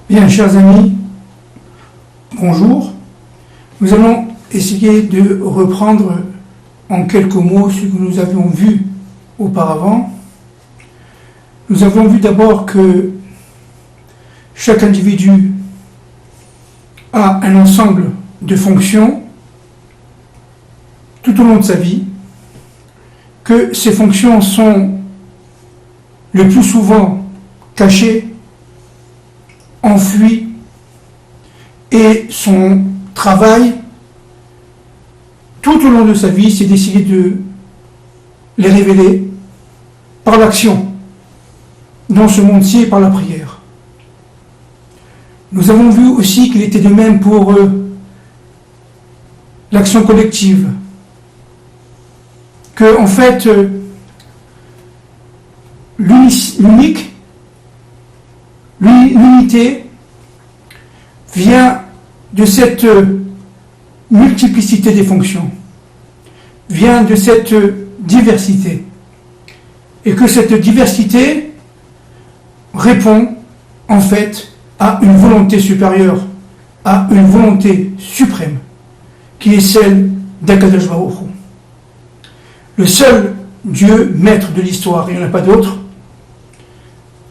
Bien, chers amis, bonjour. Nous allons essayer de reprendre en quelques mots ce que nous avions vu auparavant. Nous avons vu d'abord que chaque individu a un ensemble de fonctions tout au long de sa vie, que ces fonctions sont le plus souvent cachées, enfuies, et son travail tout au long de sa vie, c'est d'essayer de les révéler par l'action dans ce monde-ci et par la prière. Nous avons vu aussi qu'il était de même pour l'action collective, que en fait l'unité vient de cette multiplicité des fonctions, vient de cette diversité, et que cette diversité répond en fait à une volonté supérieure, à une volonté suprême, qui est celle d'Akadosh Baruch Hu. Le seul Dieu, maître de l'histoire, il n'y en a pas d'autre,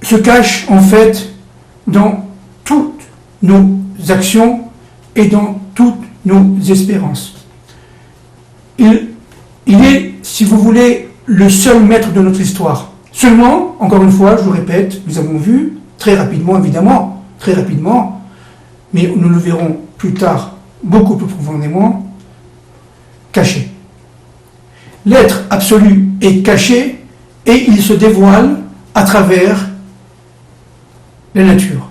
se cache en fait dans toutes nos actions et dans toutes nos espérances. Il est, si vous voulez, le seul maître de notre histoire. Seulement, encore une fois, je vous répète, nous avons vu, très rapidement évidemment, très rapidement, mais nous le verrons plus tard, beaucoup plus profondément, caché. L'être absolu est caché et il se dévoile à travers la nature.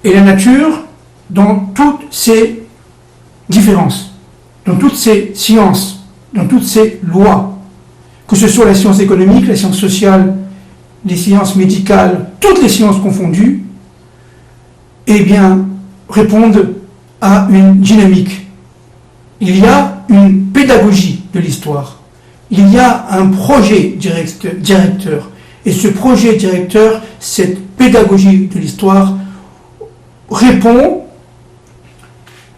Et la nature, dans toutes ses différences, dans toutes ses sciences, dans toutes ses lois, que ce soit la science économique, la science sociale, les sciences médicales, toutes les sciences confondues, eh bien, répondent à une dynamique. Il y a une pédagogie de l'histoire. Il y a un projet directeur. Et ce projet directeur, cette pédagogie de l'histoire, répond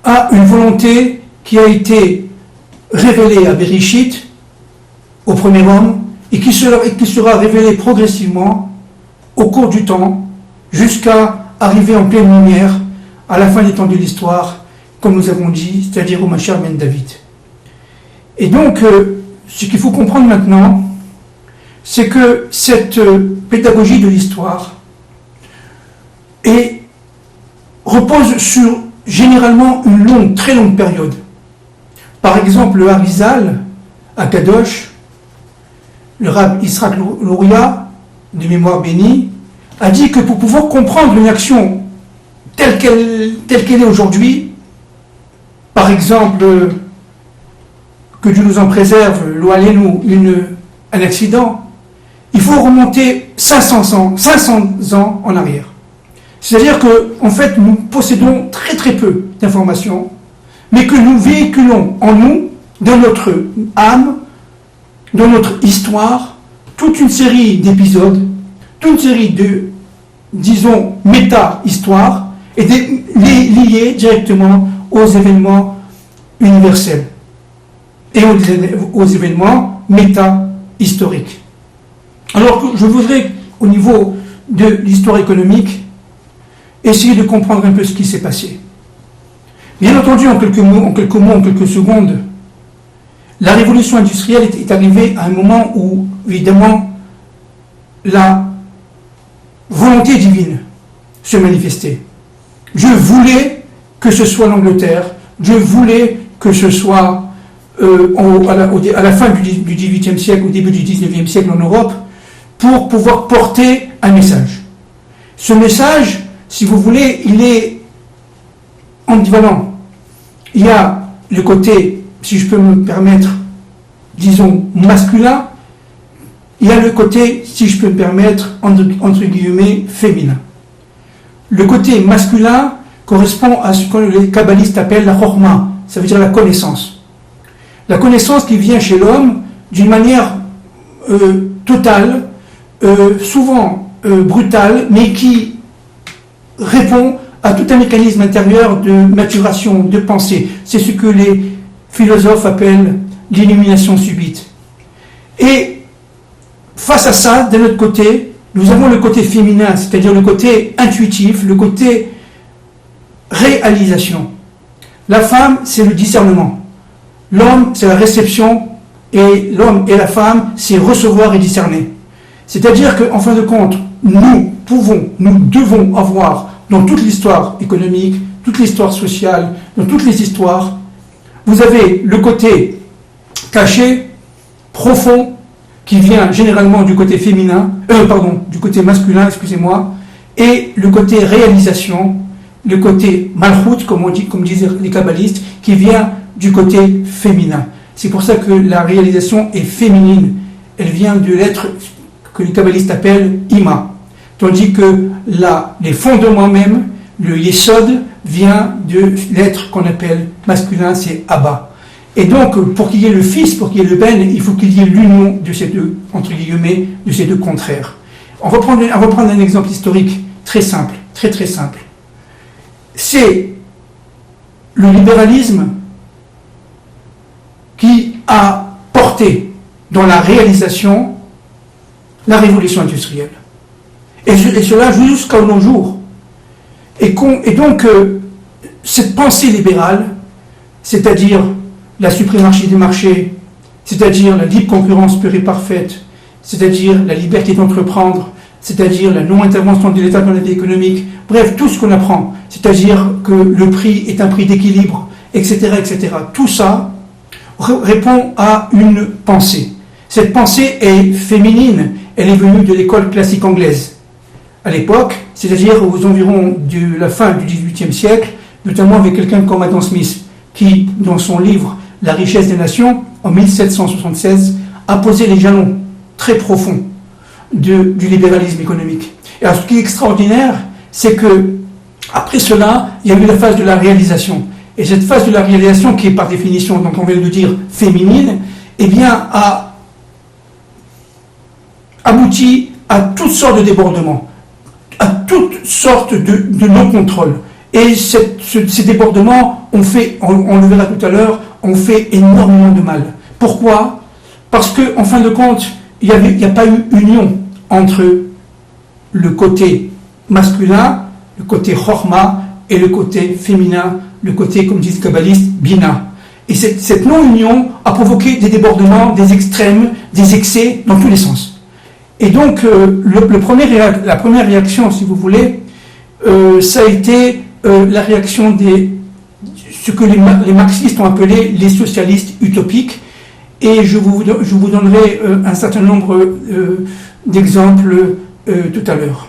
à une volonté qui a été révélée à Bereshit, au premier homme, et qui sera révélée progressivement au cours du temps, jusqu'à arriver en pleine lumière à la fin des temps de l'histoire, comme nous avons dit, c'est-à-dire au Mashiach ben David. Et donc, ce qu'il faut comprendre maintenant, c'est que cette pédagogie de l'histoire repose sur généralement une très longue période. Par exemple, le Harizal, à Kadosh, le Rav Yitzhak Luria, de mémoire bénie, a dit que pour pouvoir comprendre une action telle qu'elle est aujourd'hui, par exemple, que Dieu nous en préserve, un accident, il faut remonter 500 ans en arrière. C'est-à-dire qu'en fait, nous possédons très très peu d'informations, mais que nous véhiculons en nous, dans notre âme, dans notre histoire, toute une série d'épisodes, toute une série de, disons, méta-histoires, et liées directement aux événements universels et aux événements méta-historiques. Alors, je voudrais, au niveau de l'histoire économique, essayer de comprendre un peu ce qui s'est passé. Bien entendu, en quelques secondes, la révolution industrielle est arrivée à un moment où, évidemment, la volonté divine se manifestait. Dieu voulait que ce soit l'Angleterre, Dieu voulait que ce soit à la fin du XVIIIe siècle, au début du XIXe siècle en Europe, pour pouvoir porter un message. Ce message, si vous voulez, il est ambivalent. Il y a le côté, si je peux me permettre, disons, masculin, il y a le côté, si je peux me permettre, entre guillemets, féminin. Le côté masculin correspond à ce que les kabbalistes appellent la chorma, ça veut dire la connaissance. La connaissance qui vient chez l'homme d'une manière totale, souvent brutale, mais qui répond à tout un mécanisme intérieur de maturation, de pensée. C'est ce que les philosophes appellent l'illumination subite. Et face à ça, d'un autre côté, nous avons le côté féminin, c'est-à-dire le côté intuitif, le côté réalisation. La femme, c'est le discernement. L'homme, c'est la réception, et l'homme et la femme, c'est recevoir et discerner. C'est-à-dire qu'en fin de compte, nous devons avoir, dans toute l'histoire économique, toute l'histoire sociale, dans toutes les histoires, vous avez le côté caché, profond, qui vient généralement du côté féminin, du côté masculin, excusez-moi, et le côté réalisation, le côté malchout, comme disaient les kabbalistes, qui vient du côté féminin. C'est pour ça que la réalisation est féminine. Elle vient de l'être que les kabbalistes appellent Ima. Tandis que les fondements même, le Yesod, vient de l'être qu'on appelle masculin, c'est Abba. Et donc, pour qu'il y ait le fils, pour qu'il y ait le ben, il faut qu'il y ait l'union de ces deux, entre guillemets, de ces deux contraires. On va prendre un exemple historique très simple, très très simple. C'est le libéralisme qui a porté dans la réalisation la révolution industrielle. Et cela jusqu'à nos jours. Et donc, cette pensée libérale, c'est-à-dire la suprématie des marchés, c'est-à-dire la libre concurrence pure et parfaite, c'est-à-dire la liberté d'entreprendre, c'est-à-dire la non-intervention de l'État dans la vie économique, bref, tout ce qu'on apprend, c'est-à-dire que le prix est un prix d'équilibre, etc., etc. Tout ça répond à une pensée. Cette pensée est féminine, elle est venue de l'école classique anglaise. À l'époque, c'est-à-dire aux environs de la fin du XVIIIe siècle, notamment avec quelqu'un comme Adam Smith, qui, dans son livre « La richesse des nations », en 1776, a posé les jalons très profonds du libéralisme économique. Et alors, ce qui est extraordinaire, c'est que après cela, il y a eu la phase de la réalisation. Et cette phase de la réalisation, qui est par définition, donc on vient de dire, féminine, eh bien, a abouti à toutes sortes de débordements, à toutes sortes de non-contrôle. Et ces débordements ont fait, on le verra tout à l'heure, ont fait énormément de mal. Pourquoi ? Parce qu'en fin de compte, il n'y a pas eu union entre le côté masculin, le côté chorma, et le côté féminin, le côté, comme disent les kabbalistes, bina. Et cette non-union a provoqué des débordements, des extrêmes, des excès dans tous les sens. Et donc, la première réaction, si vous voulez, ça a été la réaction ce que les marxistes ont appelé les socialistes utopiques. Et je vous donnerai un certain nombre d'exemples tout à l'heure.